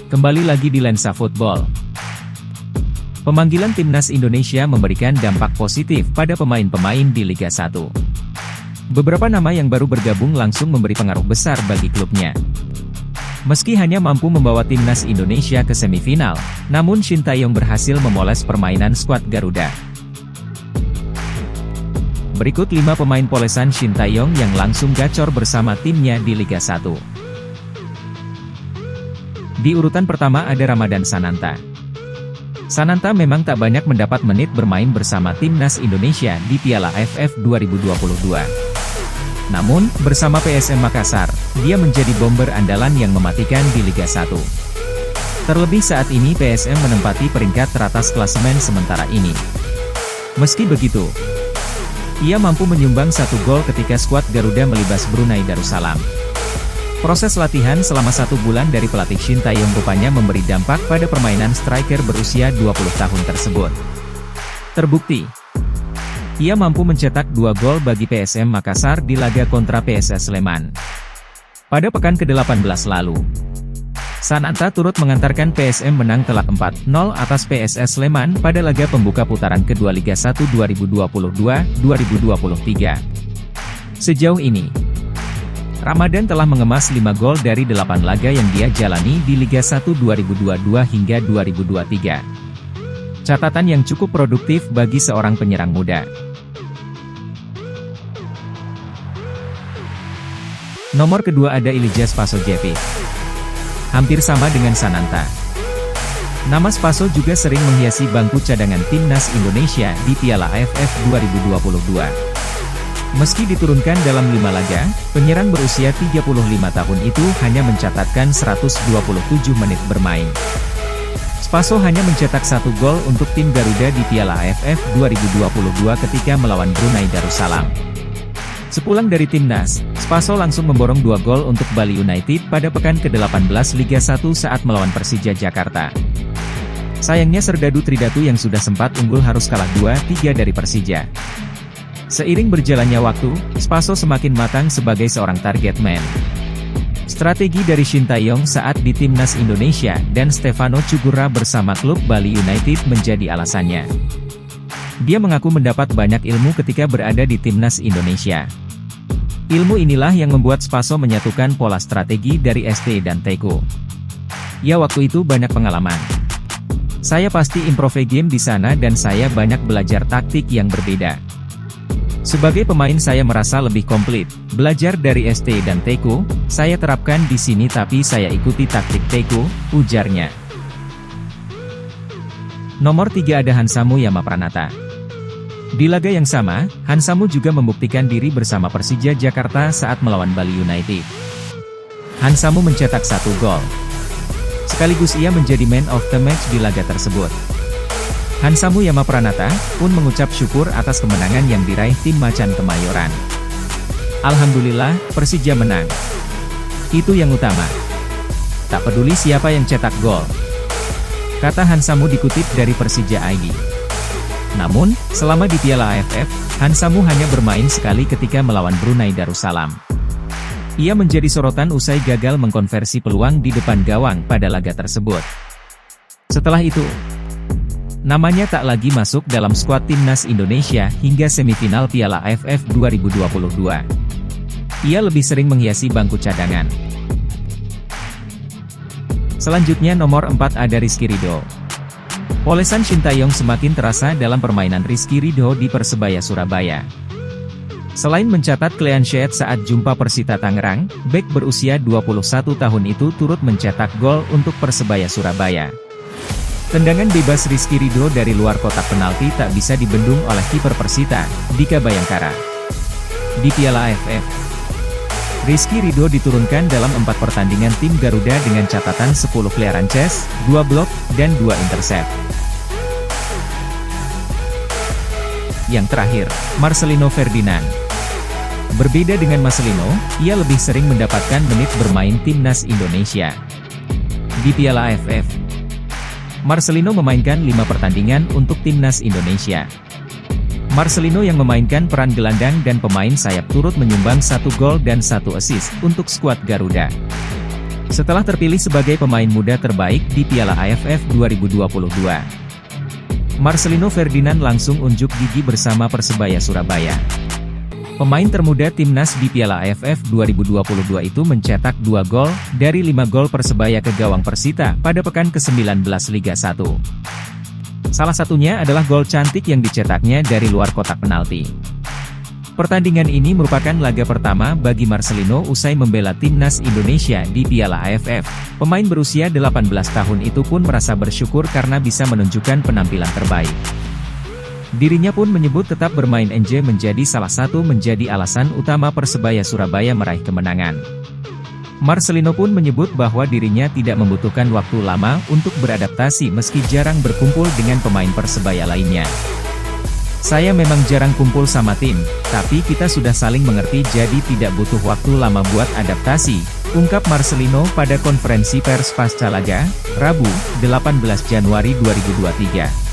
Kembali lagi di Lensa Football. Pemanggilan Timnas Indonesia memberikan dampak positif pada pemain-pemain di Liga 1. Beberapa nama yang baru bergabung langsung memberi pengaruh besar bagi klubnya. Meski hanya mampu membawa Timnas Indonesia ke semifinal, namun Shin Tae-yong berhasil memoles permainan skuad Garuda. Berikut 5 pemain polesan Shin Tae-yong yang langsung gacor bersama timnya di Liga 1. Di urutan pertama ada Ramadan Sananta. Sananta memang tak banyak mendapat menit bermain bersama Timnas Indonesia di Piala AFF 2022. Namun, bersama PSM Makassar, dia menjadi bomber andalan yang mematikan di Liga 1. Terlebih saat ini PSM menempati peringkat teratas klasemen sementara ini. Meski begitu, ia mampu menyumbang 1 gol ketika skuad Garuda melibas Brunei Darussalam. Proses latihan selama 1 bulan dari pelatih Shin Tae-yong rupanya memberi dampak pada permainan striker berusia 20 tahun tersebut. Terbukti, ia mampu mencetak 2 gol bagi PSM Makassar di laga kontra PSS Sleman pada pekan ke-18 lalu. Sananta turut mengantarkan PSM menang telak 4-0 atas PSS Sleman pada laga pembuka putaran kedua Liga 1 2022-2023. Sejauh ini, Ramadan telah mengemas 5 gol dari 8 laga yang dia jalani di Liga 1 2022 hingga 2023. Catatan yang cukup produktif bagi seorang penyerang muda. Nomor kedua ada Ilija Spasojevic. Hampir sama dengan Sananta, nama Spaso juga sering menghiasi bangku cadangan Timnas Indonesia di Piala AFF 2022. Meski diturunkan dalam 5 laga, penyerang berusia 35 tahun itu hanya mencatatkan 127 menit bermain. Spaso hanya mencetak 1 gol untuk tim Garuda di Piala AFF 2022 ketika melawan Brunei Darussalam. Sepulang dari Timnas, Spaso langsung memborong 2 gol untuk Bali United pada pekan ke-18 Liga 1 saat melawan Persija Jakarta. Sayangnya Serdadu Tridatu yang sudah sempat unggul harus kalah 2-3 dari Persija. Seiring berjalannya waktu, Spaso semakin matang sebagai seorang target man. Strategi dari Shin Tae-yong saat di Timnas Indonesia dan Stefano Cugura bersama klub Bali United menjadi alasannya. Dia mengaku mendapat banyak ilmu ketika berada di Timnas Indonesia. Ilmu inilah yang membuat Spaso menyatukan pola strategi dari ST dan Taeko. Ya, waktu itu banyak pengalaman. Saya pasti improve game di sana dan saya banyak belajar taktik yang berbeda. Sebagai pemain saya merasa lebih komplit, belajar dari ST dan Taeko, saya terapkan di sini tapi saya ikuti taktik Taeko, ujarnya. Nomor 3 ada Hansamu Yamapranata. Di laga yang sama, Hansamu juga membuktikan diri bersama Persija Jakarta saat melawan Bali United. Hansamu mencetak 1 gol. Sekaligus ia menjadi man of the match di laga tersebut. Hansamu Yamapranata pun mengucap syukur atas kemenangan yang diraih tim Macan Kemayoran. Alhamdulillah, Persija menang. Itu yang utama. Tak peduli siapa yang cetak gol, kata Hansamu dikutip dari Persija ID. Namun, selama di Piala AFF, Hansamu hanya bermain sekali ketika melawan Brunei Darussalam. Ia menjadi sorotan usai gagal mengkonversi peluang di depan gawang pada laga tersebut. Setelah itu, namanya tak lagi masuk dalam skuad Timnas Indonesia hingga semifinal Piala AFF 2022. Ia lebih sering menghiasi bangku cadangan. Selanjutnya nomor 4 ada Rizky Ridho. Polesan Shin Tae-yong semakin terasa dalam permainan Rizky Ridho di Persebaya Surabaya. Selain mencatat clean sheet saat jumpa Persita Tangerang, bek berusia 21 tahun itu turut mencetak gol untuk Persebaya Surabaya. Tendangan bebas Rizky Ridho dari luar kotak penalti tak bisa dibendung oleh kiper Persita, Dika Bayangkara. Di Piala AFF, Rizky Ridho diturunkan dalam 4 pertandingan tim Garuda dengan catatan 10 clearances, 2 blok, dan 2 intercept. Yang terakhir, Marcelino Ferdinand. Berbeda dengan Marcelino, ia lebih sering mendapatkan menit bermain Timnas Indonesia. Di Piala AFF, Marcelino memainkan 5 pertandingan untuk Timnas Indonesia. Marcelino yang memainkan peran gelandang dan pemain sayap turut menyumbang 1 gol dan 1 assist untuk skuad Garuda. setelah terpilih sebagai pemain muda terbaik di Piala AFF 2022. Marcelino Ferdinand langsung unjuk gigi bersama Persebaya Surabaya. Pemain termuda timnas di Piala AFF 2022 itu mencetak 2 gol dari 5 gol Persebaya ke gawang Persita pada pekan ke-19 Liga 1. Salah satunya adalah gol cantik yang dicetaknya dari luar kotak penalti. Pertandingan ini merupakan laga pertama bagi Marcelino usai membela timnas Indonesia di Piala AFF. Pemain berusia 18 tahun itu pun merasa bersyukur karena bisa menunjukkan penampilan terbaik. Dirinya pun menyebut tetap bermain NJ menjadi salah satu alasan utama Persebaya Surabaya meraih kemenangan. Marcelino pun menyebut bahwa dirinya tidak membutuhkan waktu lama untuk beradaptasi meski jarang berkumpul dengan pemain Persebaya lainnya. Saya memang jarang kumpul sama tim, tapi kita sudah saling mengerti jadi tidak butuh waktu lama buat adaptasi, ungkap Marcelino pada konferensi pers pasca laga, Rabu, 18 Januari 2023.